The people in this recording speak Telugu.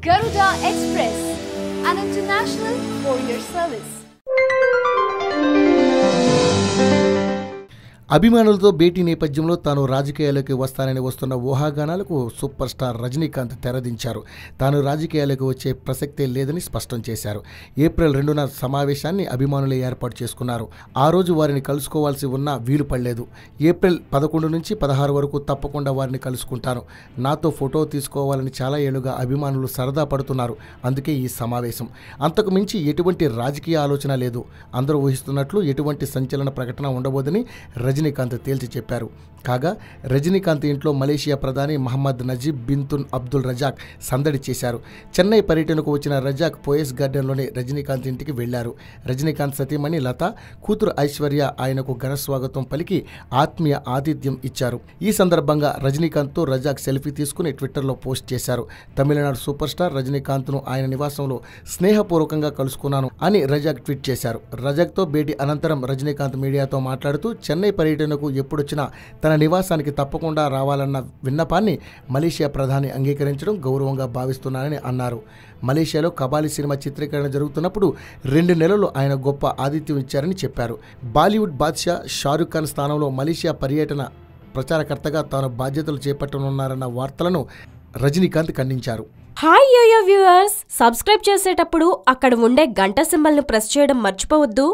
Garuda Express, an international courier service. అభిమానులతో భేటీ నేపథ్యంలో తాను రాజకీయాల్లోకి వస్తానని వస్తున్న ఊహాగానాలకు సూపర్ స్టార్ రజనీకాంత్ తెరదించారు. తాను రాజకీయాల్లోకి వచ్చే ప్రసక్తే లేదని స్పష్టం చేశారు. ఏప్రిల్ 2న సమావేశాన్ని అభిమానులే ఏర్పాటు చేసుకున్నారు. ఆ రోజు వారిని కలుసుకోవాల్సి ఉన్నా వీలు పడలేదు. ఏప్రిల్ 11 నుంచి 16 వరకు తప్పకుండా వారిని కలుసుకుంటాను. నాతో ఫోటో తీసుకోవాలని చాలా ఏళ్లుగా అభిమానులు సరదా పడుతున్నారు. అందుకే ఈ సమావేశం. అంతకు మించి ఎటువంటి రాజకీయ ఆలోచన లేదు. అందరూ ఊహిస్తున్నట్లు ఎటువంటి సంచలన ప్రకటన ఉండబోదని రజనీకాంత్ తేల్చి చెప్పారు. కాగా రజనీకాంత్ ఇంట్లో మలేషియా ప్రధాని మహమ్మద్ నజీబ్ బిన్ అబ్దుల్ రజాక్ సందడి చేశారు. చెన్నై పర్యటనకు వచ్చిన రజాక్ పోయస్ గార్డెన్లోని రజనీకాంత్ ఇంటికి వెళ్లారు. రజనీకాంత్ సతీమణి లత, కూతురు ఐశ్వర్య ఆయనకు ఘన స్వాగతం పలికి ఆత్మీయ ఆతిథ్యం ఇచ్చారు. ఈ సందర్భంగా రజనీకాంత్తో రజాక్ సెల్ఫీ తీసుకుని ట్విట్టర్లో పోస్ట్ చేశారు. తమిళనాడు సూపర్ స్టార్ రజనీకాంత్ను ఆయన నివాసంలో స్నేహపూర్వకంగా కలుసుకున్నాను అని రజాక్ ట్వీట్ చేశారు. రజాక్తో భేటీ అనంతరం రజనీకాంత్ మీడియాతో మాట్లాడుతూ చెన్నై పర్యటనకు ఎప్పుడొచ్చినా తన నివాసానికి తప్పకుండా రావాలన్న విన్నపాన్ని మలేషియా ప్రధాని అంగీకరించడం గౌరవంగా భావిస్తున్నానని అన్నారు. మలేషియాలో కబాలి సినిమా చిత్రీకరణ జరుగుతున్నప్పుడు 2 నెలలు ఆయన గొప్ప ఆతిథ్యం ఇచ్చారని చెప్పారు. బాలీవుడ్ బాద్షా షారుఖ్ ఖాన్ స్థానంలో మలేషియా పర్యటన ప్రచారకర్తగా తాను బాధ్యతలు చేపట్టనున్నారన్న వార్తలను రజనీకాంత్ ఖండించారు. హాయ్ యోయో వ్యూవర్స్, సబ్స్క్రైబ్ చేసేటప్పుడు అక్కడ ఉండే గంట సింబల్ను ప్రెస్ చేయడం మర్చిపోవద్దు.